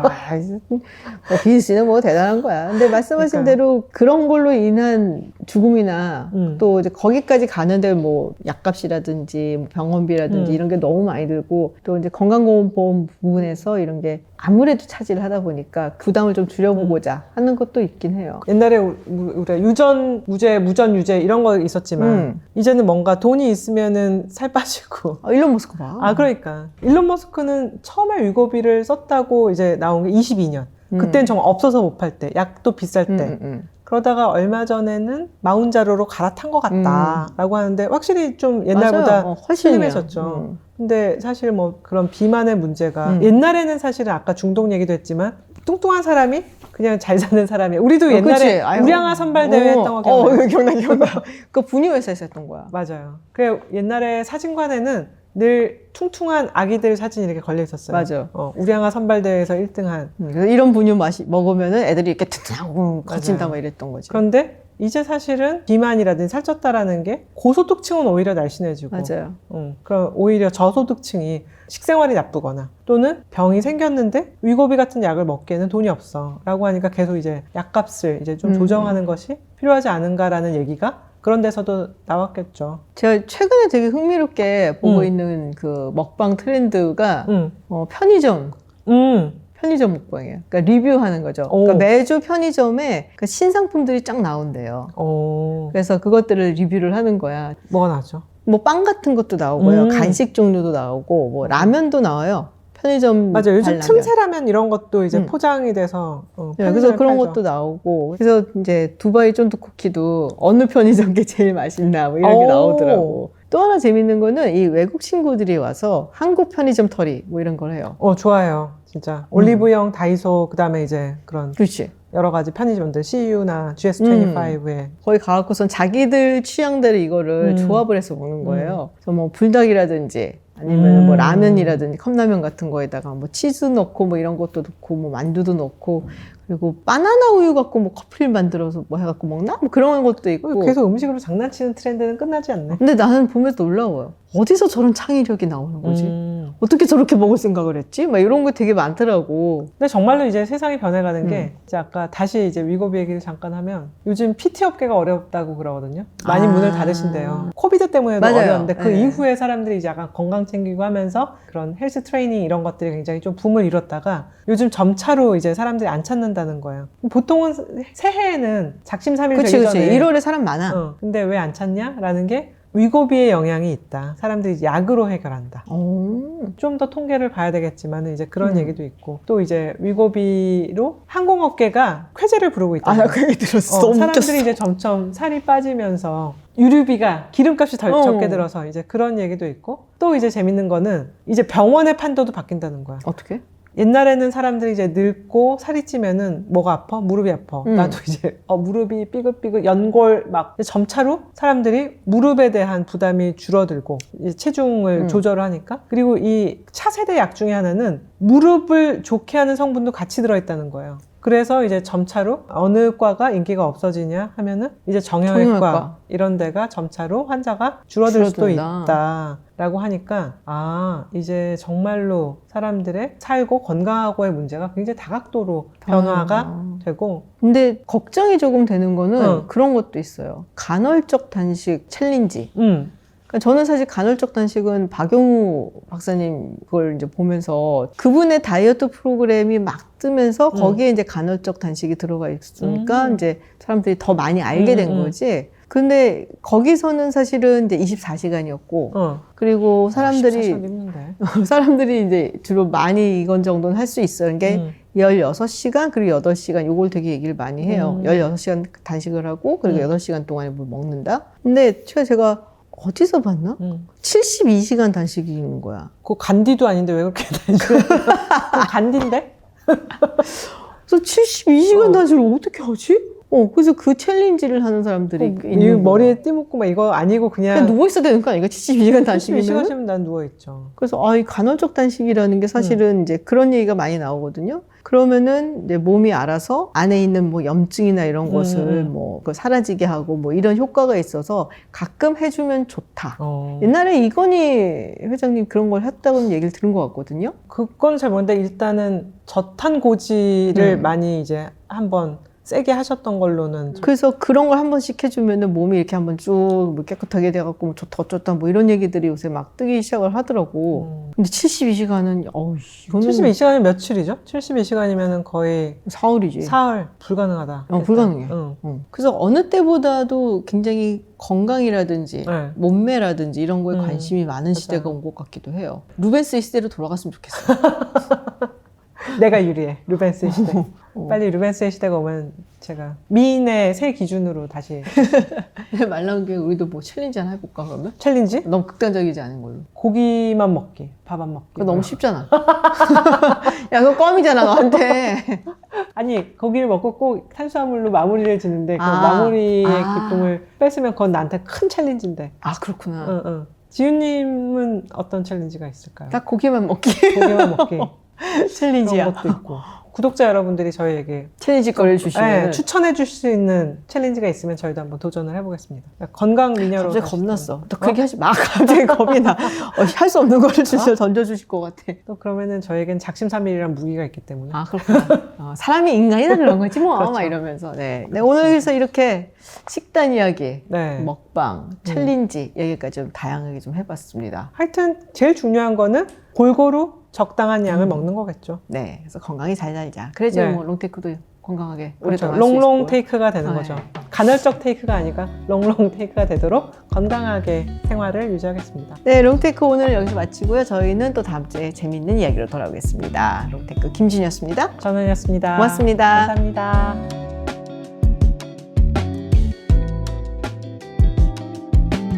BC는 뭐 대단한 거야. 근데 말씀하신 그러니까요. 대로 그런 걸로 인한 죽음이나 또 이제 거기까지 가는데 뭐 약값이라든지 뭐 병원비라든지 이런 게 너무 많이 들고 또 이제 건강보험 부분에서 이런 게 아무래도 차지를 하다 보니까 부담을 좀 줄여보고자 하는 것도 있긴 해요. 옛날에 우리가 유전 무죄, 무전 유죄 이런 거 있었지만 이제는 뭔가 돈이 있으면은 살 빠지고. 일론 머스크 봐. 그러니까 일론 머스크는 처음에 위고비를 썼다고 이제 나온 게 22년. 그때는 정말 없어서 못 팔 때, 약도 비쌀 때. 그러다가 얼마 전에는 마운자로로 갈아탄 것 같다라고 하는데 확실히 좀 옛날보다 훨씬 슬림해졌죠. 근데 사실 뭐 그런 비만의 문제가 옛날에는 사실은 아까 중독 얘기도 했지만 뚱뚱한 사람이 그냥 잘 사는 사람이 우리도 옛날에 우량아 선발대회 했던 거 기억나. 그 분유회사에서 했던 거야. 맞아요. 그 옛날에 사진관에는 늘 퉁퉁한 아기들 사진이 이렇게 걸려 있었어요. 맞아. 우량아 선발대회에서 1등한. 그래서 이런 분유 먹으면은 애들이 이렇게 튼튼하고 커진다 막 이랬던 거지. 그런데 이제 사실은 비만이라든지 살쪘다라는 게 고소득층은 오히려 날씬해지고. 맞아요. 그럼 오히려 저소득층이 식생활이 나쁘거나 또는 병이 생겼는데 위고비 같은 약을 먹기에는 돈이 없어 라고 하니까 계속 이제 약값을 이제 좀 조정하는 것이 필요하지 않은가라는 얘기가 그런 데서도 나왔겠죠. 제가 최근에 되게 흥미롭게 보고 있는 그 먹방 트렌드가 편의점 먹방이에요. 그러니까 리뷰하는 거죠. 그러니까 매주 편의점에 그 신상품들이 쫙 나온대요. 그래서 그것들을 리뷰를 하는 거야. 뭐가 나죠? 뭐 빵 같은 것도 나오고요. 간식 종류도 나오고 뭐 라면도 나와요. 편의점 맞아요. 요즘 발라면. 틈새 라면 이런 것도 이제 포장이 돼서 그래서 그런 팔죠. 것도 나오고 그래서 이제 두바이 쫀득 쿠키도 어느 편의점 게 제일 맛있나 뭐 이런 게 나오더라고. 또 하나 재밌는 거는 이 외국 친구들이 와서 한국 편의점 털이 뭐 이런 걸 해요. 좋아요. 진짜 올리브영, 다이소 그다음에 이제 그런 그렇지. 여러 가지 편의점들 CU나 GS25에 거기 가갖고선 자기들 취향대로 이거를 조합을 해서 먹는 거예요. 그래서 뭐 불닭이라든지 아니면 뭐 라면이라든지 컵라면 같은 거에다가 뭐 치즈 넣고 뭐 이런 것도 넣고 뭐 만두도 넣고 그리고 바나나 우유 갖고 뭐 커피를 만들어서 뭐 해갖고 먹나? 뭐 그런 것도 있고. 계속 음식으로 장난치는 트렌드는 끝나지 않네. 근데 나는 보면서 놀라워요. 어디서 저런 창의력이 나오는 거지? 어떻게 저렇게 먹을 생각을 했지? 막 이런 거 되게 많더라고. 근데 정말로 이제 세상이 변해가는 게 이제 아까 다시 이제 위고비 얘기를 잠깐 하면 요즘 PT 업계가 어렵다고 그러거든요. 많이 문을 닫으신대요. 코비드 때문에도 맞아요. 어려운데 그 네. 이후에 사람들이 이제 약간 건강 챙기고 하면서 그런 헬스 트레이닝 이런 것들이 굉장히 좀 붐을 이뤘다가 요즘 점차로 이제 사람들이 안 찾는다는 거예요. 보통은 새해에는 작심삼일 되기 전에 1월에 사람 많아. 근데 왜 안 찾냐라는 게 위고비의 영향이 있다. 사람들이 약으로 해결한다. 좀 더 통계를 봐야 되겠지만 이제 그런 얘기도 있고 또 이제 위고비로 항공업계가 쾌재를 부르고 있다. 나 그 얘기 들었어. 너무 사람들이 웃겼어. 이제 점점 살이 빠지면서 유류비가 기름값이 덜 적게 들어서 이제 그런 얘기도 있고 또 이제 재밌는 거는 이제 병원의 판도도 바뀐다는 거야. 어떻게? 옛날에는 사람들이 이제 늙고 살이 찌면은 뭐가 아파? 무릎이 아파. 나도 이제 무릎이 삐글삐글 연골 막 점차로 사람들이 무릎에 대한 부담이 줄어들고 이제 체중을 조절을 하니까 그리고 이 차세대 약 중에 하나는 무릎을 좋게 하는 성분도 같이 들어있다는 거예요. 그래서 이제 점차로 어느 과가 인기가 없어지냐 하면은 이제 정형외과 이런 데가 점차로 환자가 줄어들 수도 있다라고 하니까 이제 정말로 사람들의 살고 건강하고의 문제가 굉장히 다각도로 변화가 되고 근데 걱정이 조금 되는 거는 그런 것도 있어요. 간헐적 단식 챌린지. 그러니까 저는 사실 간헐적 단식은 박용우 박사님 그걸 이제 보면서 그분의 다이어트 프로그램이 막 뜨면서 거기에 이제 간헐적 단식이 들어가 있으니까 이제 사람들이 더 많이 알게 된 거지. 근데 거기서는 사실은 이제 24시간이었고 그리고 사람들이 사람들이 이제 주로 많이 이건 정도는 할 수 있어요. 그게 16시간 그리고 8시간 요걸 되게 얘기를 많이 해요. 16시간 단식을 하고 그리고 8시간 동안에 뭘 먹는다. 근데 제가 어디서 봤나? 72시간 단식이 있는 거야. 그거 간디도 아닌데 왜 그렇게 단식을 간디인데? 그래서 72시간 단식을 어떻게 하지? 그래서 그 챌린지를 하는 사람들이 이 있는 머리에 거야. 띠 묶고 막 이거 아니고 그냥 누워있어야 되는 거 아니야? 72시간 단식이면? 72시간이면 난 누워있죠. 그래서 이 간헐적 단식이라는 게 사실은 이제 그런 얘기가 많이 나오거든요. 그러면은 이제 몸이 알아서 안에 있는 뭐 염증이나 이런 것을 뭐 사라지게 하고 뭐 이런 효과가 있어서 가끔 해주면 좋다. 옛날에 이건희 회장님 그런 걸 했다고 얘기를 들은 것 같거든요. 그건 잘 모르는데 일단은 저탄고지를 많이 이제 한번 세게 하셨던 걸로는 그래서 그런 걸 한 번씩 해주면은 몸이 이렇게 한번 쭉 뭐 깨끗하게 돼갖고 뭐 좋다 어쩌다 뭐 이런 얘기들이 요새 막 뜨기 시작을 하더라고. 근데 72시간은 이거는 72시간이 며칠이죠? 72시간이면 거의 사흘이지. 사흘 불가능하다. 불가능해. 그래서 어느 때보다도 굉장히 건강이라든지 네. 몸매라든지 이런 거에 관심이 많은 맞아요. 시대가 온 것 같기도 해요. 루벤스 시대로 돌아갔으면 좋겠어요. 내가 유리해. 루벤스의 시대. 빨리 루벤스의 시대가 오면 제가 미인의 새 기준으로 다시 말 나온 김에 우리도 뭐 챌린지 하나 해볼까 그러면? 챌린지? 너무 극단적이지 않은 걸로. 고기만 먹기, 밥 안 먹기. 그거 너무 쉽잖아. 야, 그거 껌이잖아, 너한테. 아니 고기를 먹고 꼭 탄수화물로 마무리를 짓는데 그 마무리의 기쁨을 뺏으면 그건 나한테 큰 챌린지인데. 아, 그렇구나. 지윤님은 어떤 챌린지가 있을까요? 딱 고기만 먹기. 고기만 먹기. 챌린지야. 그런 것도 있고. 구독자 여러분들이 저희에게 챌린지 거를 주시면 추천해 주실 수 있는 챌린지가 있으면 저희도 한번 도전을 해보겠습니다. 건강 미녀로 갑자기 겁났어. 또 그 얘기 하지 마. 갑자기 겁이 나. 할 수 없는 거를 던져주실 것 같아. 또 그러면은 저에겐 작심삼일이란 무기가 있기 때문에. 아, 그렇구나. 사람이 인간이라 그런 거지 뭐. 그렇죠. 막 이러면서. 네. 오늘 그래서 이렇게 식단 이야기, 네. 먹방, 챌린지 얘기까지 좀 다양하게 좀 해봤습니다. 하여튼 제일 중요한 거는 골고루 적당한 양을 먹는 거겠죠. 네. 그래서 건강히 잘 살자. 그래야지 네. 뭐 롱테크도 건강하게 그렇죠. 오랫동안 할수 롱롱 있고. 테이크가 되는 거죠. 간헐적 테이크가 아니라 롱롱 테이크가 되도록 건강하게 생활을 유지하겠습니다. 네, 롱테크 오늘 여기서 마치고요. 저희는 또 다음 주에 재미있는 이야기로 돌아오겠습니다. 롱테크 김진이었습니다. 전원이었습니다. 고맙습니다. 감사합니다.